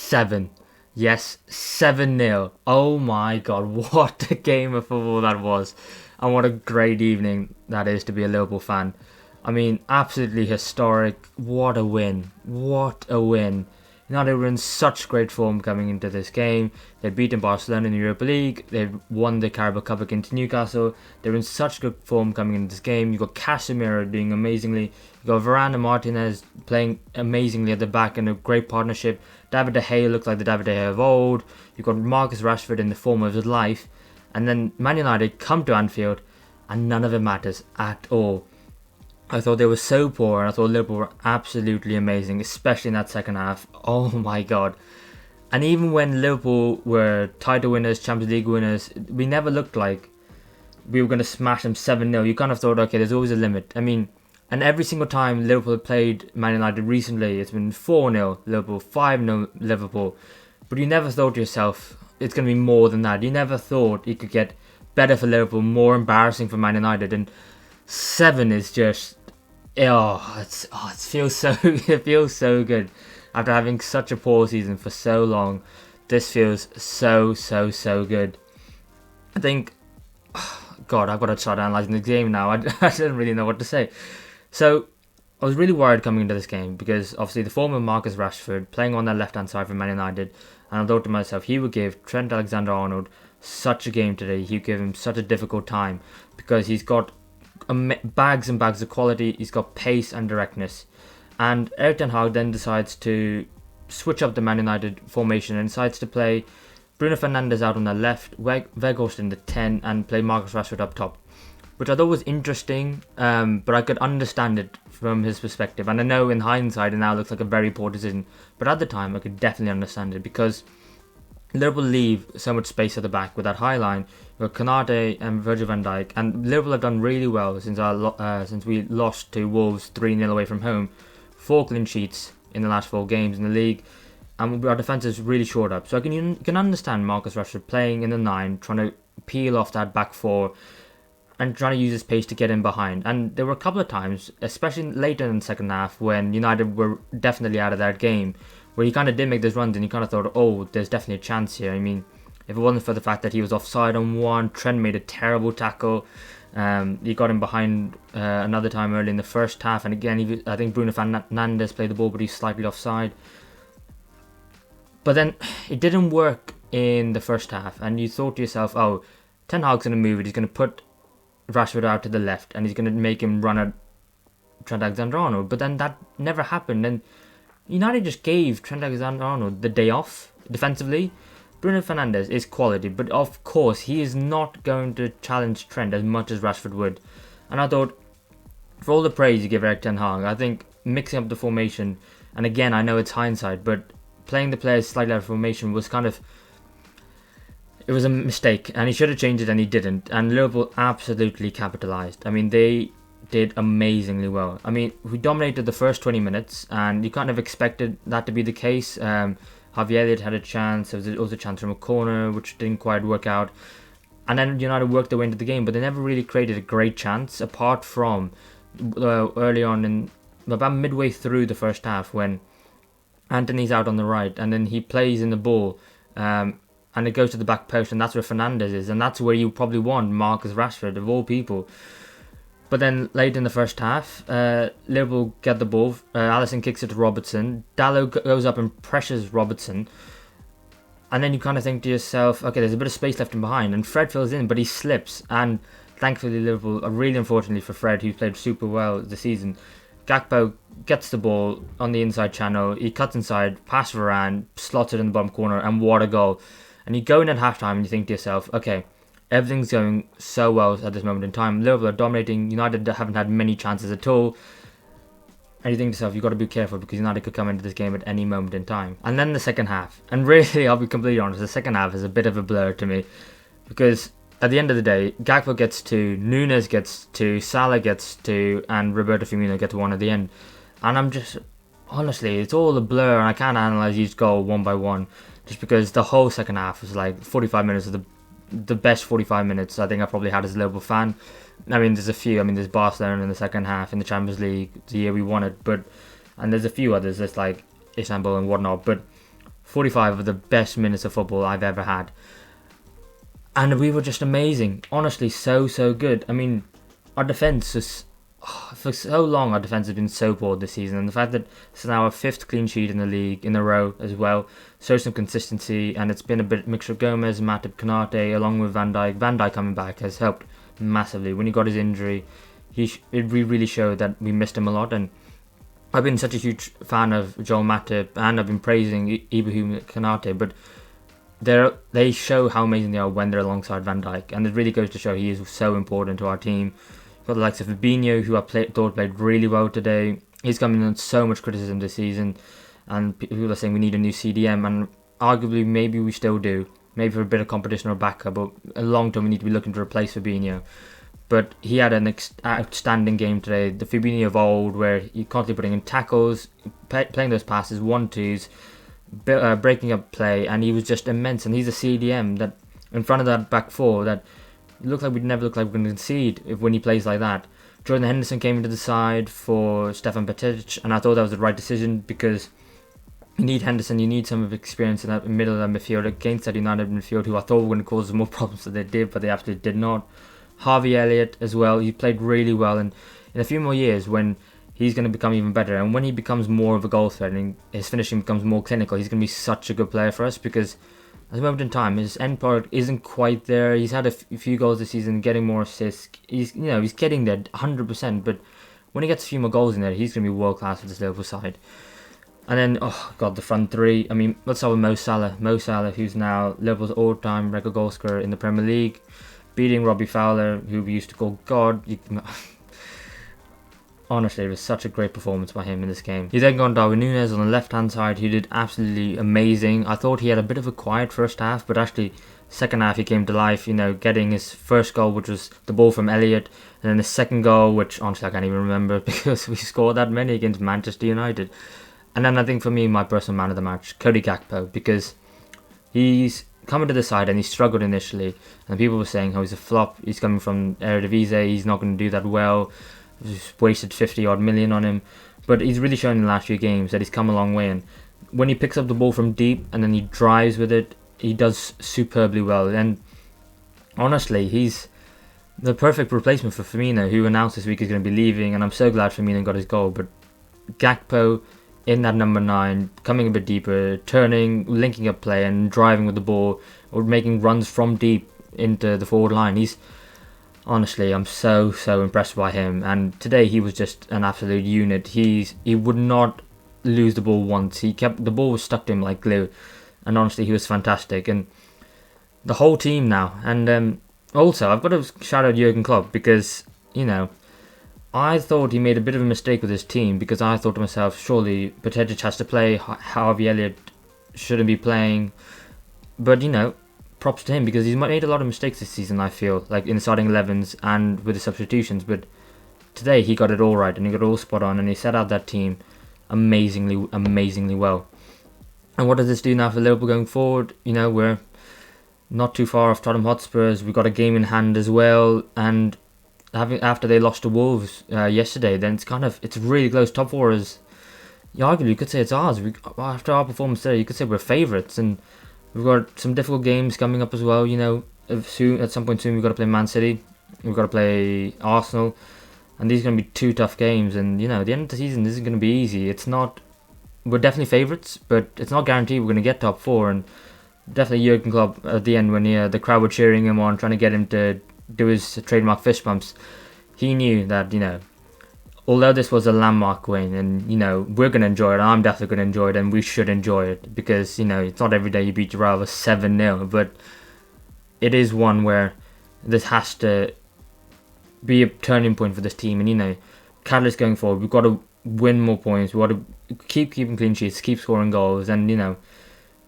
7. Yes, 7-0. Oh my god, what a game of football that was. And what a great evening that is to be a Liverpool fan. I mean, absolutely historic. What a win. What a win. United were in such great form coming into this game. They'd beaten Barcelona in the Europa League. They'd won the Carabao Cup against Newcastle. They were in such good form coming into this game. You got Casemiro doing amazingly. You got Varane and Martinez playing amazingly at the back in a great partnership. David De Gea looked like the David De Gea of old. You got Marcus Rashford in the form of his life. And then Man United come to Anfield and none of it matters at all. I thought they were so poor, and I thought Liverpool were absolutely amazing, especially in that second half. Oh my god. And even when Liverpool were title winners, Champions League winners, we never looked like we were going to smash them 7-0. You kind of thought, okay, there's always a limit. I mean, and every single time Liverpool have played Man United recently, it's been 4-0 Liverpool, 5-0 Liverpool. But you never thought to yourself, it's going to be more than that. You never thought it could get better for Liverpool, more embarrassing for Man United. And 7 is just... it feels so it feels so good. After having such a poor season for so long, this feels so good. I think, God, I've got to start analysing the game now. I don't really know what to say. So, I was really worried coming into this game because obviously the form of Marcus Rashford playing on that left-hand side for Man United, and I thought to myself, he would give Trent Alexander-Arnold such a game today. He would give him such a difficult time because he's got bags and bags of quality. He's got pace and directness. And Erik Ten Hag then decides to switch up the Man United formation and decides to play Bruno Fernandes out on the left, Weghorst in the 10, and play Marcus Rashford up top, which I thought was interesting, but I could understand it from his perspective. And I know in hindsight it now looks like a very poor decision, but at the time I could definitely understand it because Liverpool leave so much space at the back with that high line. You've got Konate and Virgil van Dijk, and Liverpool have done really well since we lost to Wolves 3-0 away from home. 4 clean sheets in the last 4 games in the league, and our defence is really shored up. So you can understand Marcus Rashford playing in the 9, trying to peel off that back 4 and trying to use his pace to get in behind. And there were a couple of times, especially later in the second half, when United were definitely out of that game, where he kind of did make those runs and you kind of thought, oh, there's definitely a chance here. I mean, if it wasn't for the fact that he was offside on one, Trent made a terrible tackle. He got him behind another time early in the first half, and again, I think Bruno Fernandes played the ball, but he's slightly offside. But then it didn't work in the first half, and you thought to yourself, oh, Ten Hag's going to move it. He's going to put Rashford out to the left, and he's going to make him run at Trent Alexander-Arnold. But then that never happened, and United just gave Trent Alexander-Arnold the day off defensively. Bruno Fernandes is quality, but of course he is not going to challenge Trent as much as Rashford would. And I thought, for all the praise you give Erik Ten Hag, I think mixing up the formation, and again I know it's hindsight, but playing the players slightly out of formation was it was a mistake, and he should have changed it and he didn't. And Liverpool absolutely capitalised. I mean, they did amazingly well. I mean, we dominated the first 20 minutes, and you kind of expected that to be the case. Harvey Elliott had a chance. There was also a chance from a corner, which didn't quite work out. And then United worked their way into the game, but they never really created a great chance, apart from early on, in about midway through the first half, when Anthony's out on the right, and then he plays in the ball, and it goes to the back post, and that's where Fernandes is, and that's where you probably want Marcus Rashford, of all people. But then late in the first half, Liverpool get the ball. Alisson kicks it to Robertson. Dalot goes up and pressures Robertson. And then you kind of think to yourself, okay, there's a bit of space left in behind. And Fred fills in, but he slips. And thankfully, Liverpool, really unfortunately for Fred, who's played super well this season, Gakpo gets the ball on the inside channel. He cuts inside, past Varane, slots it in the bottom corner, and what a goal. And you go in at halftime and you think to yourself, okay, everything's going so well at this moment in time. Liverpool are dominating. United haven't had many chances at all. And you think to yourself, you've got to be careful because United could come into this game at any moment in time. And then the second half. And really, I'll be completely honest, the second half is a bit of a blur to me. Because at the end of the day, Gakpo gets 2, Núñez gets 2, Salah gets 2, and Roberto Firmino gets 1 at the end. And I'm just, honestly, it's all a blur, and I can't analyse each goal one by one. Just because the whole second half was like 45 minutes of the best 45 minutes I think I probably had as a Liverpool fan. I mean, there's a few. I mean, there's Barcelona in the second half in the Champions League, the year we won it, and there's a few others. There's like Istanbul and whatnot. But 45 of the best minutes of football I've ever had. And we were just amazing. Honestly, so good. I mean, our defence is... For so long, our defence has been so poor this season. And the fact that it's now our 5th clean sheet in the league in a row as well shows some consistency. And it's been a bit mixture of Gomez, Matip, Konate, along with Van Dijk. Van Dijk coming back has helped massively. When he got his injury, it really showed that we missed him a lot. And I've been such a huge fan of Joel Matip, and I've been praising Ibrahim Konate, but they show how amazing they are when they're alongside Van Dijk, and it really goes to show he is so important to our team. Got the likes of Fabinho, who I thought played really well today. He's coming on so much criticism this season, and people are saying we need a new CDM, and arguably maybe we still do. Maybe for a bit of competition or backup, but a long term we need to be looking to replace Fabinho. But he had an outstanding game today. The Fabinho of old, where you're constantly putting in tackles, playing those passes, 1-2s, breaking up play, and he was just immense. And he's a CDM that, in front of that back four, that looked like we'd never look like we're going to concede when he plays like that. Jordan Henderson came into the side for Stefan Petic, and I thought that was the right decision, because you need Henderson, you need some of experience in that middle of the midfield against that United midfield, who I thought were going to cause more problems than they did, but they absolutely did not. Harvey Elliott as well, he played really well, and in a few more years when he's going to become even better, and when he becomes more of a goal threat and his finishing becomes more clinical, he's going to be such a good player for us, because at the moment in time his end product isn't quite there. He's had a few goals this season, getting more assists, he's getting there 100%, but when he gets a few more goals in there, he's going to be world class for this Liverpool side. And then, the front three. I mean, let's start with Mo Salah. Mo Salah, who's now Liverpool's all-time record goal scorer in the Premier League, beating Robbie Fowler, who we used to call God. Honestly, it was such a great performance by him in this game. He then got Darwin Núñez on the left-hand side, who did absolutely amazing. I thought he had a bit of a quiet first half, but actually, second half he came to life, getting his first goal, which was the ball from Elliott, and then the second goal, which honestly I can't even remember because we scored that many against Manchester United. And then I think for me, my personal man of the match, Cody Gakpo, because he's coming to the side and he struggled initially, and people were saying how he's a flop, he's coming from Eredivisie, he's not going to do that well, just wasted 50 odd million on him, but he's really shown in the last few games that he's come a long way, and when he picks up the ball from deep and then he drives with it, he does superbly well. And honestly, he's the perfect replacement for Firmino, who announced this week he's going to be leaving, and I'm so glad Firmino got his goal. But Gakpo in that number 9, coming a bit deeper, turning, linking up play and driving with the ball, or making runs from deep into the forward line. Honestly, I'm so impressed by him, and today he was just an absolute unit. He would not lose the ball once. The ball was stuck to him like glue, and honestly he was fantastic. And the whole team now, and also I've got to shout out Jurgen Klopp, because I thought he made a bit of a mistake with his team, because I thought to myself, surely Petejic has to play, Harvey Elliott shouldn't be playing. But, props to him, because he's made a lot of mistakes this season, I feel, like in the starting 11s and with the substitutions. But today he got it all right, and he got it all spot on, and he set out that team amazingly well. And what does this do now for Liverpool going forward? We're not too far off Tottenham Hotspurs. We've got a game in hand as well, and after they lost to Wolves yesterday, then it's really close. Top 4 is, arguably you could say it's ours. After our performance today, you could say we're favourites, and we've got some difficult games coming up as well. At some point soon we've got to play Man City, we've got to play Arsenal, and these are going to be 2 tough games. And the end of the season isn't going to be easy. We're definitely favourites, but it's not guaranteed we're going to get top 4. And definitely Jurgen Klopp at the end, when the crowd were cheering him on, trying to get him to do his trademark fist bumps, he knew that although this was a landmark win, and we're going to enjoy it, I'm definitely going to enjoy it, and we should enjoy it, because it's not every day you beat your rival 7-0, but it is one where this has to be a turning point for this team. And catalyst going forward, we've got to win more points, we've got to keep keeping clean sheets, keep scoring goals, and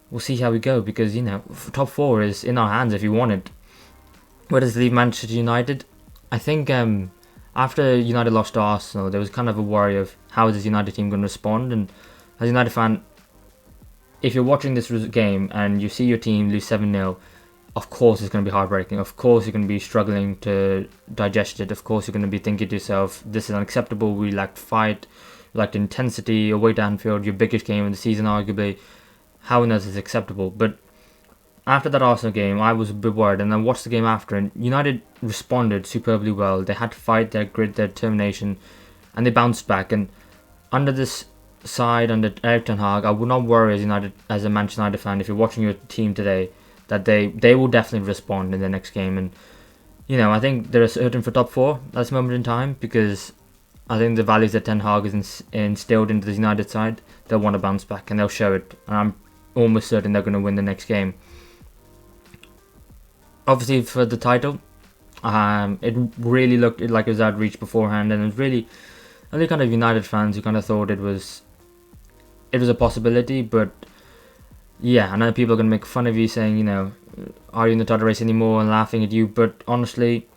we'll see how we go, because top 4 is in our hands if you want it. Where does it leave Manchester United? I think after United lost to Arsenal, there was kind of a worry of how is this United team going to respond. And as a United fan, if you're watching this game and you see your team lose 7-0, of course it's going to be heartbreaking. Of course you're going to be struggling to digest it. Of course you're going to be thinking to yourself, this is unacceptable. We lacked fight, we lacked intensity. Away to Anfield, your biggest game of the season arguably. how on earth is acceptable? But after that Arsenal game, I was a bit worried, and then watched the game after, and United responded superbly well. They had to fight, their grit, their determination, and they bounced back. And under this side, under Erik Ten Hag, I would not worry as a Manchester United fan, if you're watching your team today, that they will definitely respond in the next game. And I think they're certain for top four at this moment in time, because I think the values that Ten Hag has instilled into the United side, they'll want to bounce back, and they'll show it. And I'm almost certain they're going to win the next game. Obviously, for the title, it really looked like it was out of reach beforehand, and it was really only kind of United fans who kind of thought it was a possibility. But yeah, I know people are going to make fun of you, saying, are you in the title race anymore, and laughing at you. But honestly,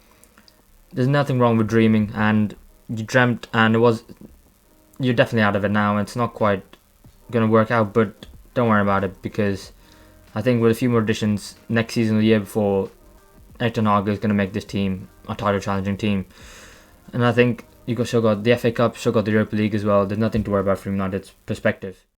there's nothing wrong with dreaming, and you dreamt, and you're definitely out of it now. And it's not quite going to work out, but don't worry about it, because I think with a few more additions next season or the year before, Erik Ten Hag is going to make this team a title challenging team. And I think you still got the FA Cup, still got the Europa League as well. There's nothing to worry about from United's perspective.